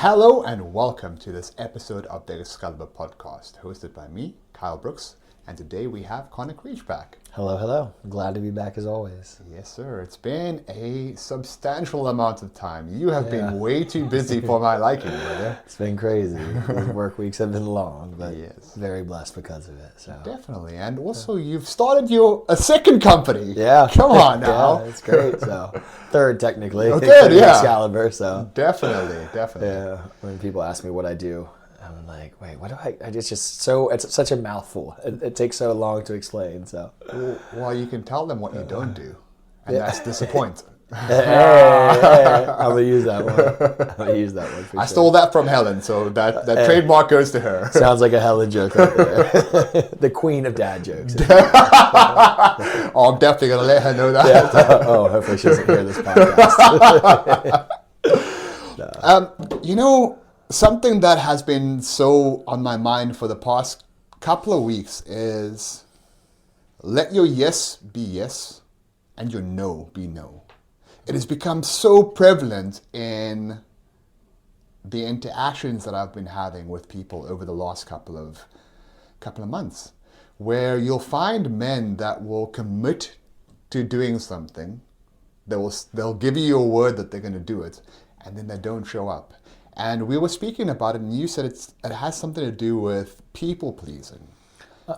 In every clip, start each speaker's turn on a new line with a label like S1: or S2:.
S1: Hello and welcome to this episode of the Excalibur podcast, hosted by me, Kyle Brooks, and today we have Connor Creech back.
S2: Hello, hello. Glad to be back as always.
S1: Yes, sir. It's been a substantial amount of time. You have been way too busy for my liking, brother.
S2: It's been crazy. These work weeks have been long, but
S1: Yes.
S2: very blessed because of it. So
S1: Definitely. And also, you've started a second company.
S2: yeah,
S1: Come on now.
S2: yeah, it's great. So third technically.
S1: Oh, third, yeah.
S2: Excalibur. So
S1: Definitely.
S2: yeah, when people ask me what I do, I'm like, wait, what do I? It's just so it's such a mouthful. It takes so long to explain. So
S1: Well, you can tell them what you don't do, and that's disappoint.
S2: hey, I'm gonna use that one. I'm gonna use that one. For
S1: I
S2: sure.
S1: stole that from Helen, so that trademark goes to her.
S2: Sounds like a Helen joke right there. The queen of dad jokes.
S1: Oh, I'm definitely going to let her know that.
S2: Yeah. Oh, hopefully she doesn't hear this podcast.
S1: Something that has been so on my mind for the past couple of weeks is let your yes be yes and your no be no. It has become so prevalent in the interactions that I've been having with people over the last couple of months, where you'll find men that will commit to doing something. They'll give you your word that they're going to do it, and then they don't show up. And we were speaking about it, and you said it has something to do with people pleasing.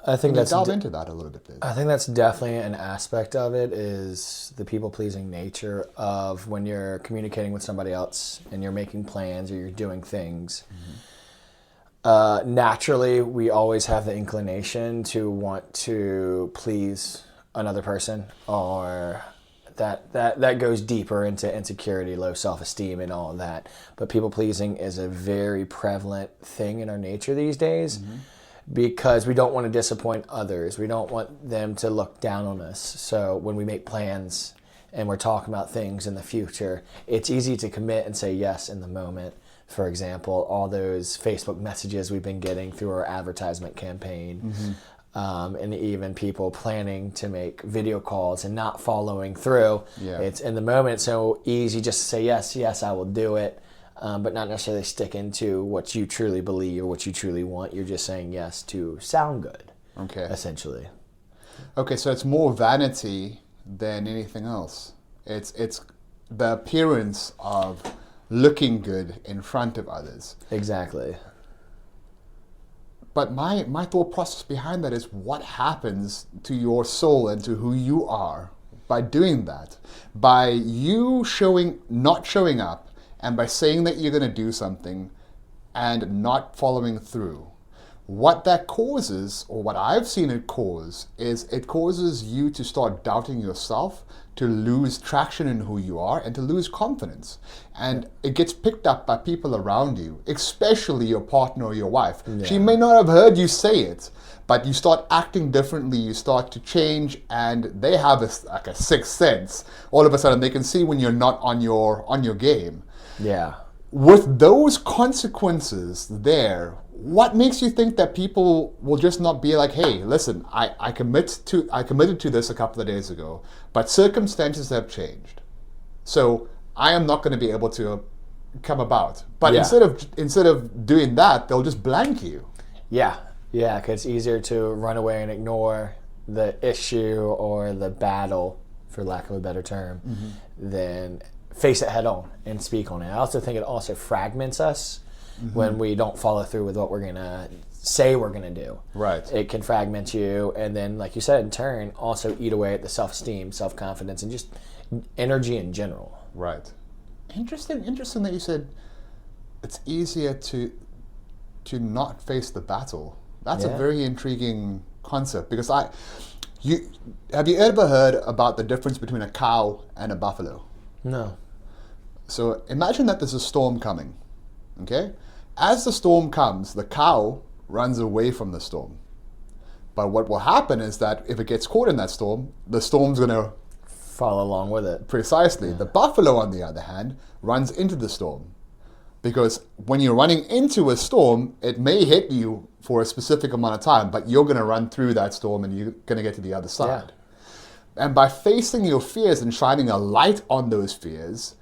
S2: I think that's
S1: delve into that a little bit, please.
S2: I think that's definitely an aspect of it, is the people pleasing nature of when you're communicating with somebody else and you're making plans or you're doing things. Mm-hmm. Naturally, we always have the inclination to want to please another person, or that goes deeper into insecurity, low self-esteem, and all of that. But people pleasing is a very prevalent thing in our nature these days. Mm-hmm. Because we don't want to disappoint others. We don't want them to look down on us. So when we make plans and we're talking about things in the future, it's easy to commit and say yes in the moment. For example, all those Facebook messages we've been getting through our advertisement campaign, mm-hmm. And even people planning to make video calls and not following through. Yeah. It's in the moment so easy just to say, yes, I will do it. But not necessarily stick into what you truly believe or what you truly want. You're just saying yes to sound good, essentially.
S1: Okay, so it's more vanity than anything else. It's the appearance of looking good in front of others.
S2: Exactly.
S1: But my thought process behind that is what happens to your soul and to who you are by doing that. By you not showing up, and by saying that you're going to do something and not following through. What that causes, or what I've seen it cause, is it causes you to start doubting yourself, to lose traction in who you are, and to lose confidence. And it gets picked up by people around you, especially your partner or your wife. Yeah. She may not have heard you say it, but you start acting differently, you start to change, and they have a sixth sense. All of a sudden, they can see when you're not on your game.
S2: Yeah.
S1: With those consequences there, what makes you think that people will just not be like, hey, listen, I committed to this a couple of days ago, but circumstances have changed. So I am not going to be able to come about. But instead of doing that, they'll just blank you.
S2: Yeah, because it's easier to run away and ignore the issue or the battle, for lack of a better term, mm-hmm. than face it head on and speak on it. I also think it also fragments us mm-hmm. when we don't follow through with what we're going to say we're going to do. Right. It can fragment you, and then, like you said, in turn, also eat away at the self-esteem, self-confidence, and just energy in general.
S1: Right. Interesting that you said it's easier to not face the battle. That's a very intriguing concept, because have you ever heard about the difference between a cow and a buffalo?
S2: No.
S1: So imagine that there's a storm coming, okay? As the storm comes, the cow runs away from the storm. But what will happen is that if it gets caught in that storm, the storm's going to
S2: follow along with it.
S1: Precisely. Yeah. The buffalo, on the other hand, runs into the storm. Because when you're running into a storm, it may hit you for a specific amount of time, but you're going to run through that storm and you're going to get to the other side. Yeah. And by facing your fears and shining a light on those fears,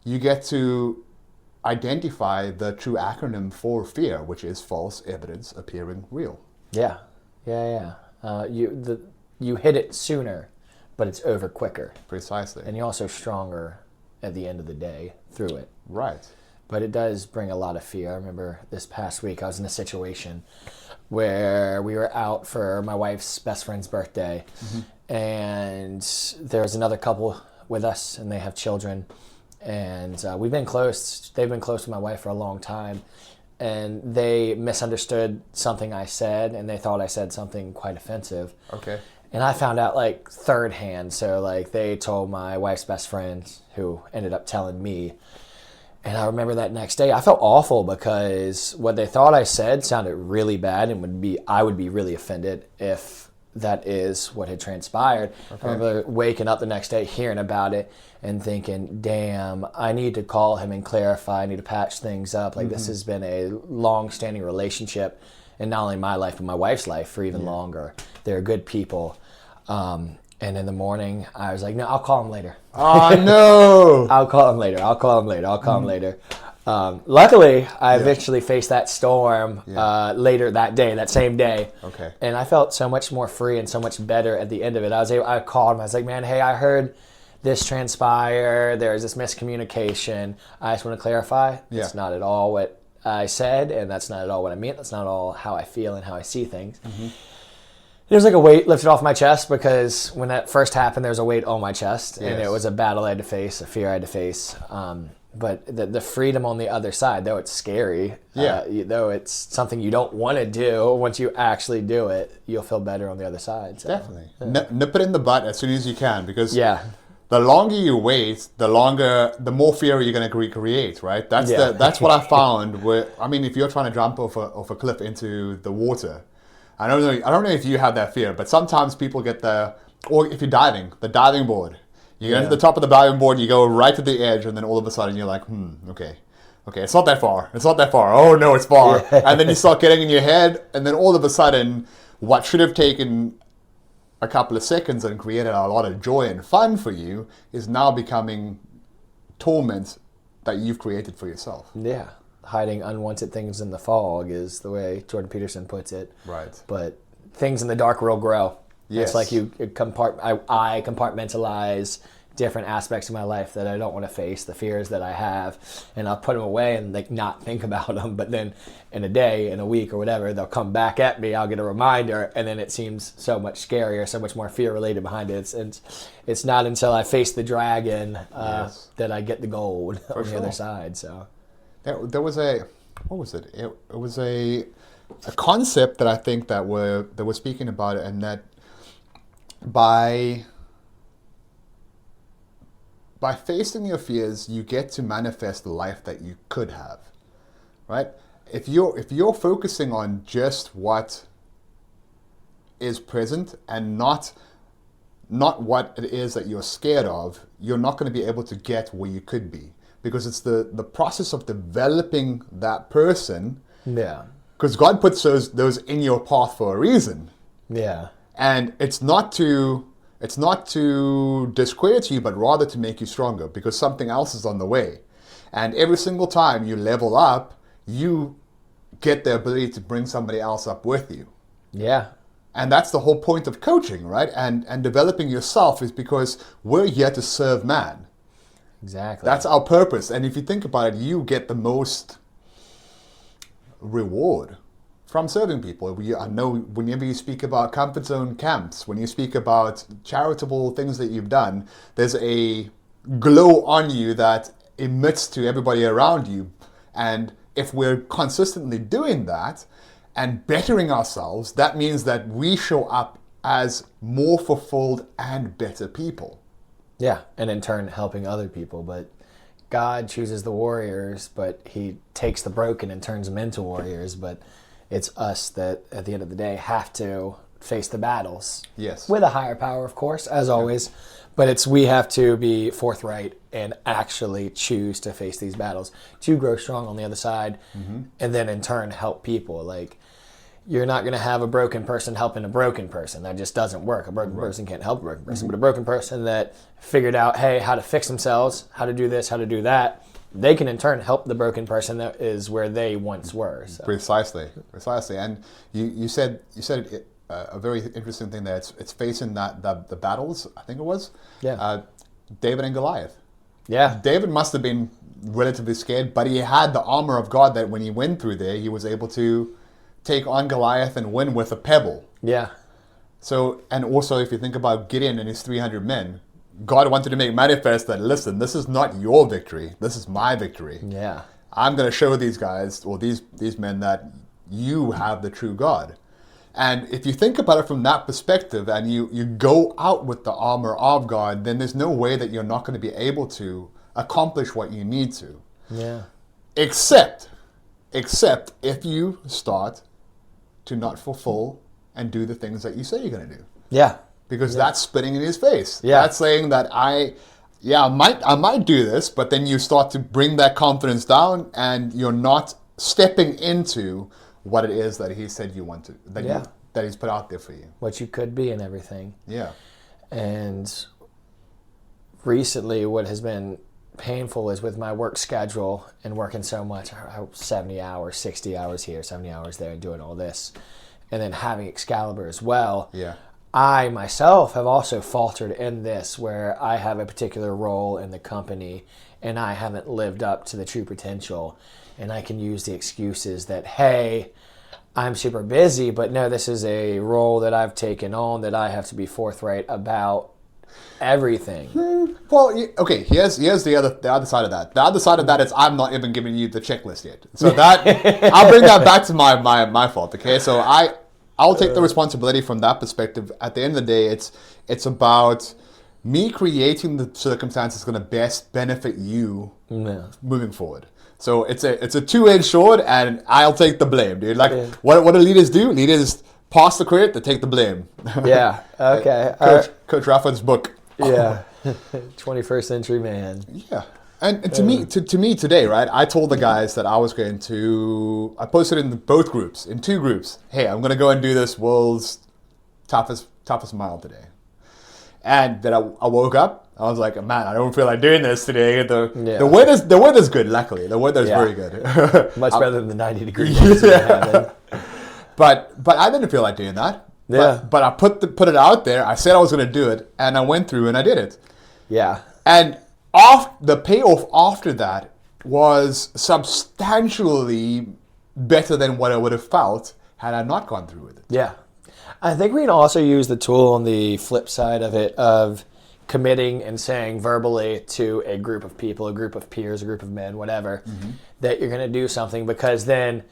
S1: you get to identify the true acronym for fear, which is false evidence appearing real.
S2: Yeah. You hit it sooner, but it's over quicker.
S1: Precisely.
S2: And you're also stronger at the end of the day through it.
S1: Right.
S2: But it does bring a lot of fear. I remember this past week I was in a situation where we were out for my wife's best friend's birthday, and there was another couple with us, and they have children, and we've been close. They've been close to my wife for a long time, and they misunderstood something I said, and they thought I said something quite offensive.
S1: Okay.
S2: And I found out like third hand. So like they told my wife's best friend, who ended up telling me. And I remember that next day I felt awful because what they thought I said sounded really bad, and I would be really offended if that is what had transpired.
S1: Okay.
S2: I remember waking up the next day hearing about it and thinking, damn, I need to call him and clarify. I need to patch things up. Like this has been a long-standing relationship in not only my life but my wife's life for even longer. They're good people. And in the morning, I was like, no, I'll call him later.
S1: Oh, no.
S2: I'll call him later. Luckily, I eventually faced that storm later that day, that same day.
S1: Okay.
S2: And I felt so much more free and so much better at the end of it. I called him. I was like, man, hey, I heard this transpire. There's this miscommunication. I just want to clarify.
S1: Yeah.
S2: It's not at all what I said, and that's not at all what I meant. That's not all how I feel and how I see things. There's like a weight lifted off my chest, because when that first happened, there was a weight on my chest, and it was a battle I had to face, a fear I had to face. But the freedom on the other side, though it's scary, though it's something you don't want to do, once you actually do it, you'll feel better on the other side. So,
S1: Definitely. Nip it in the butt as soon as you can, because
S2: the
S1: longer you wait, the more fear you're going to recreate, right? That's what I found. If you're trying to jump off a cliff into the water, I don't know if you have that fear, but sometimes people get or if you're diving, the diving board. You get to the top of the diving board, you go right to the edge, and then all of a sudden you're like, okay, it's not that far. Oh no, it's far. And then you start getting in your head, and then all of a sudden, what should have taken a couple of seconds and created a lot of joy and fun for you is now becoming torment that you've created for yourself.
S2: Yeah. Hiding unwanted things in the fog is the way Jordan Peterson puts it.
S1: Right.
S2: But things in the dark will grow.
S1: Yes.
S2: It's like I compartmentalize different aspects of my life that I don't want to face, the fears that I have, and I'll put them away and like not think about them. But then in a day, in a week or whatever, they'll come back at me. I'll get a reminder, and then it seems so much scarier, so much more fear related behind it. It's not until I face the dragon that I get the gold on the other side. So
S1: there was what was it? It was a concept that I think that we're speaking about it, and that by facing your fears, you get to manifest the life that you could have, right? If you're focusing on just what is present and not what it is that you're scared of, you're not going to be able to get where you could be, because it's the process of developing that person.
S2: Yeah.
S1: Because God puts those in your path for a reason.
S2: Yeah.
S1: And it's not to discredit you, but rather to make you stronger, because something else is on the way. And every single time you level up, you get the ability to bring somebody else up with you.
S2: Yeah.
S1: And that's the whole point of coaching, right? And developing yourself is because we're here to serve man.
S2: Exactly.
S1: That's our purpose. And if you think about it, you get the most reward from serving people. I know whenever you speak about comfort zone camps, when you speak about charitable things that you've done, there's a glow on you that emits to everybody around you. And if we're consistently doing that and bettering ourselves, that means that we show up as more fulfilled and better people.
S2: Yeah, and in turn helping other people. But God chooses the warriors, but he takes the broken and turns them into warriors. But it's us that, at the end of the day, have to face the battles.
S1: Yes.
S2: With a higher power, of course, as always. But we have to be forthright and actually choose to face these battles to grow strong on the other side, and then in turn help people. Like, you're not going to have a broken person helping a broken person. That just doesn't work. A broken person can't help a broken person. But a broken person that figured out, hey, how to fix themselves, how to do this, how to do that, they can in turn help the broken person that is where they once were. So.
S1: Precisely. And you said a very interesting thing there. It's facing the battles, I think it was.
S2: Yeah.
S1: David and Goliath.
S2: Yeah.
S1: David must have been relatively scared, but he had the armor of God that when he went through there, he was able to take on Goliath and win with a pebble.
S2: Yeah.
S1: So, and also if you think about Gideon and his 300 men, God wanted to make manifest that, listen, this is not your victory. This is my victory.
S2: Yeah.
S1: I'm going to show these guys, or these men, that you have the true God. And if you think about it from that perspective and you go out with the armor of God, then there's no way that you're not going to be able to accomplish what you need to.
S2: Yeah.
S1: Except if you start to not fulfill and do the things that you say you're going to do.
S2: Yeah.
S1: Because that's spitting in his face.
S2: Yeah.
S1: That's saying that I might do this, but then you start to bring that confidence down and you're not stepping into what it is that he said you want to, that he's put out there for you.
S2: What you could be and everything.
S1: Yeah.
S2: And recently what has been painful is with my work schedule and working so much, 70 hours, 60 hours here, 70 hours there, and doing all this. And then having Excalibur as well.
S1: Yeah.
S2: I myself have also faltered in this where I have a particular role in the company and I haven't lived up to the true potential. And I can use the excuses that, hey, I'm super busy, but no, this is a role that I've taken on that I have to be forthright about everything.
S1: Well, okay, here's the other side of that. The other side of that is I'm not even giving you the checklist yet. So that I'll bring that back to my fault, okay? So I'll take the responsibility from that perspective. At the end of the day, it's about me creating the circumstances going to best benefit you moving forward. So it's a two-edged sword, and I'll take the blame, dude. Like what do leaders do? Leaders pass the credit, they take the blame.
S2: Yeah. Okay.
S1: Coach Rafford's book.
S2: Yeah. 21st century man.
S1: Yeah. And to me today, right, I told the guys that I was going to, I posted in two groups, hey, I'm going to go and do this world's toughest mile today. And then I woke up, I was like, man, I don't feel like doing this today. The weather's good, luckily. The weather's very good.
S2: Much better than the 90 degrees. Yeah.
S1: But I didn't feel like doing that.
S2: Yeah.
S1: But I put it out there. I said I was going to do it, and I went through and I did it.
S2: Yeah.
S1: And the payoff after that was substantially better than what I would have felt had I not gone through with it.
S2: Yeah. I think we can also use the tool on the flip side of it of committing and saying verbally to a group of people, a group of peers, a group of men, whatever, that you're going to do something, because then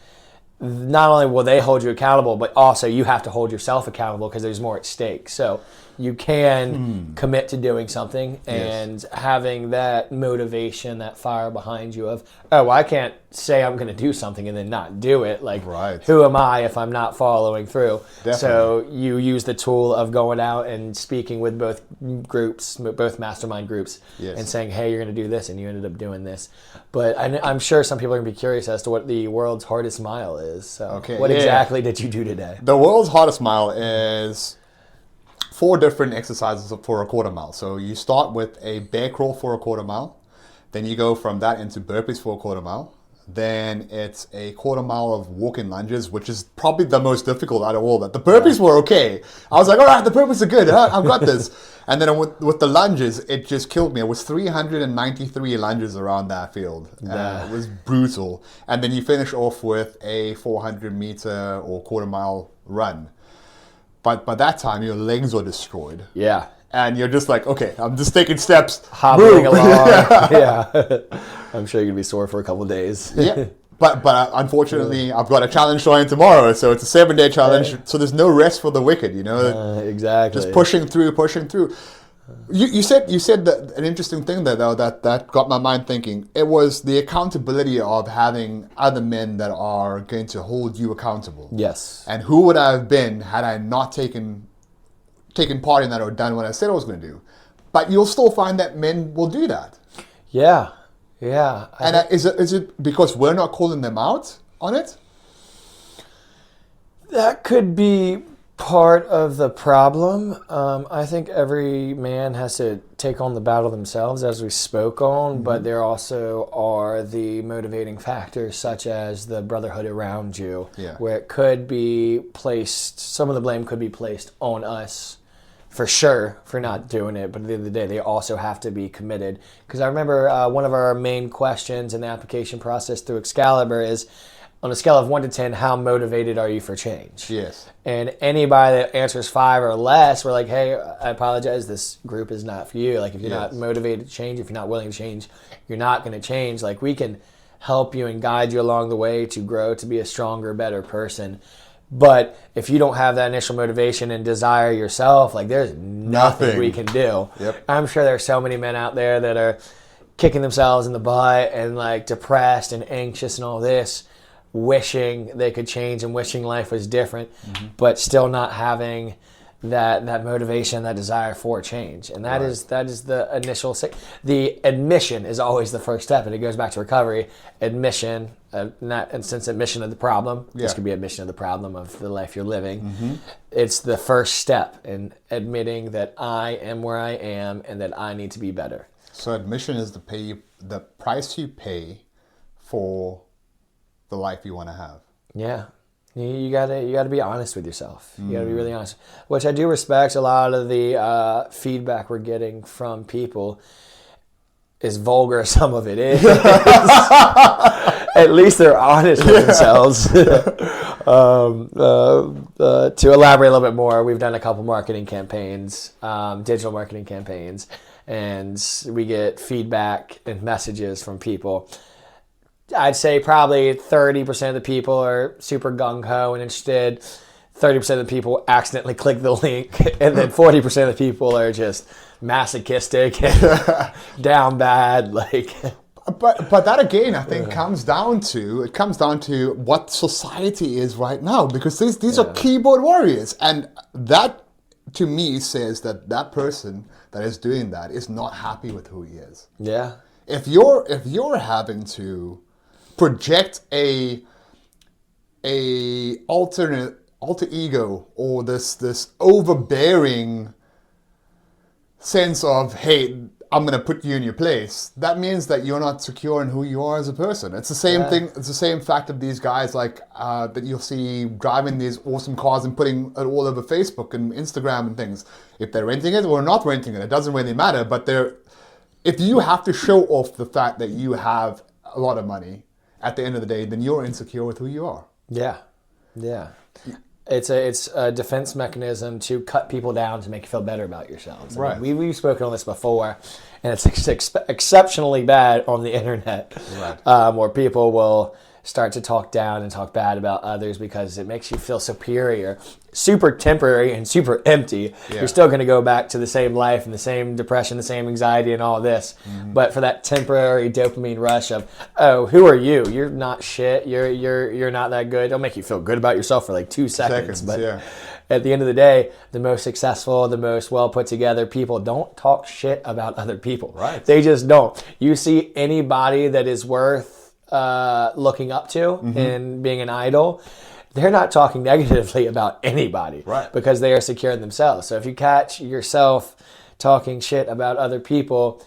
S2: not only will they hold you accountable, but also you have to hold yourself accountable because there's more at stake. So you can commit to doing something and having that motivation, that fire behind you of, oh, I can't say I'm going to do something and then not do it. Like, who am I if I'm not following through? Definitely. So you use the tool of going out and speaking with both groups, both mastermind groups, and saying, hey, you're going to do this, and you ended up doing this. But I'm sure some people are going to be curious as to what the world's hardest mile is. So what exactly did you do today?
S1: The world's hardest mile is 4 different exercises for a quarter mile. So you start with a bear crawl for a quarter mile. Then you go from that into burpees for a quarter mile. Then it's a quarter mile of walking lunges, which is probably the most difficult out of all that. The burpees were okay. I was like, all right, the burpees are good. I've got this. And then with the lunges, it just killed me. It was 393 lunges around that field. It was brutal. And then you finish off with a 400-meter or quarter mile run. But by that time, your legs are destroyed. Yeah. And you're just like, okay, I'm just taking steps.
S2: Hobbling along. Yeah. I'm sure you're going to be sore for a couple of days.
S1: Yeah. But unfortunately, I've got a challenge starting tomorrow. So it's a 7-day challenge. So there's no rest for the wicked, you know.
S2: Exactly.
S1: Just pushing through. You said that an interesting thing there, though, that got my mind thinking. It was the accountability of having other men that are going to hold you accountable. Yes. And who would I have been had I not taken part in that or done what I said I was going to do? But you'll still find that men will do that. Yeah. Yeah. And is it because we're not calling them out on it?
S2: That could be part of the problem. I think every man has to take on the battle themselves, as we spoke on, but there also are the motivating factors, such as the brotherhood around you, where it could be placed, some of the blame could be placed on us, for sure, for not doing it, but at the end of the day, they also have to be committed. Because I remember one of our main questions in the application process through Excalibur is, on a scale of 1 to 10, how motivated are you for change?
S1: Yes.
S2: And anybody that answers 5 or less, we're like, hey, I apologize, this group is not for you. Like, if you're not motivated to change, if you're not willing to change, you're not going to change. Like, we can help you and guide you along the way to grow, to be a stronger, better person. But if you don't have that initial motivation and desire yourself, like, there's nothing we can do.
S1: Yep.
S2: I'm sure there are so many men out there that are kicking themselves in the butt and, like, depressed and anxious and all this, wishing they could change and wishing life was different, but still not having that motivation, that desire for change. And that is the initial. The admission is always the first step, and it goes back to recovery. Admission, not instance admission of the problem. This could be admission of the problem of the life you're living. It's the first step in admitting that I am where I am and that I need to be better.
S1: So admission is the price you pay for the life you want to have.
S2: Yeah. You gotta be honest with yourself. You gotta be really honest, which I do respect. A lot of the feedback we're getting from people is vulgar as some of it is. At least they're honest with themselves. To elaborate a little bit more, we've done a couple marketing campaigns, digital marketing campaigns, and we get feedback and messages from people. I'd say probably 30% of the people are super gung-ho and interested. 30% of the people accidentally click the link. And then 40% of the people are just masochistic and down bad. Like,
S1: But that again, I think comes down to what society is right now, because these are keyboard warriors, and that to me says that person that is doing that is not happy with who he is.
S2: Yeah.
S1: If you're having to project a alter ego, or this overbearing sense of, hey, I'm going to put you in your place, that means that you're not secure in who you are as a person. It's the same thing. It's the same fact of these guys like that you'll see driving these awesome cars and putting it all over Facebook and Instagram and things. If they're renting it or not renting it doesn't really matter. But if you have to show off the fact that you have a lot of money, at the end of the day, then you're insecure with who you are. Yeah.
S2: Yeah. It's a defense mechanism to cut people down to make you feel better about yourselves.
S1: Right.
S2: I mean, we've spoken on this before, and it's exceptionally bad on the internet, where people will start to talk down and talk bad about others because it makes you feel superior. Super temporary and super empty. Yeah. You're still going to go back to the same life and the same depression, the same anxiety and all this. But for that temporary dopamine rush of, oh, who are you? You're not shit. You're not that good. It'll make you feel good about yourself for like 2 seconds. But at the end of the day, the most successful, the most well put together people don't talk shit about other people.
S1: Right.
S2: They just don't. You see anybody that is worth looking up to and being an idol, they're not talking negatively about anybody, because they are secure in themselves. So if you catch yourself talking shit about other people,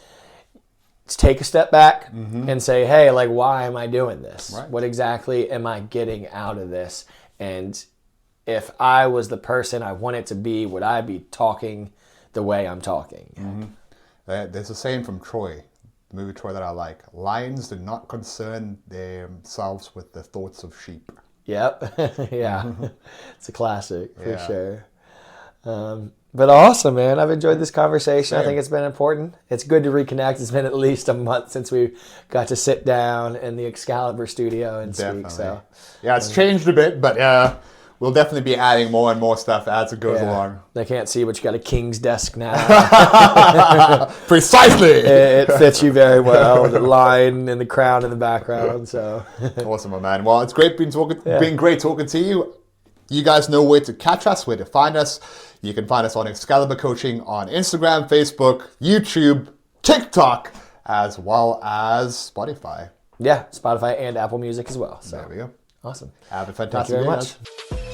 S2: take a step back and say, hey, like, why am I doing this? Right. What exactly am I getting out of this? And if I was the person I wanted to be, would I be talking the way I'm talking?
S1: There's a saying from Troy, the movie Troy, that I like. Lions do not concern themselves with the thoughts of sheep.
S2: Yep. Yeah. It's a classic for sure. But awesome, man. I've enjoyed this conversation. Same. I think it's been important. It's good to reconnect. It's been at least a month since we got to sit down in the Excalibur studio and speak. So
S1: yeah, it's changed a bit, but we'll definitely be adding more and more stuff as it goes along.
S2: They can't see, but you got a king's desk now.
S1: Precisely.
S2: It fits you very well. The line and the crown in the background. So
S1: awesome, my man. Well, it's great been great talking to you. You guys know where to catch us, where to find us. You can find us on Excalibur Coaching on Instagram, Facebook, YouTube, TikTok, as well as Spotify.
S2: Yeah, Spotify and Apple Music as well. So.
S1: There we go.
S2: Awesome.
S1: Have a fantastic
S2: day.
S1: Thank you very much.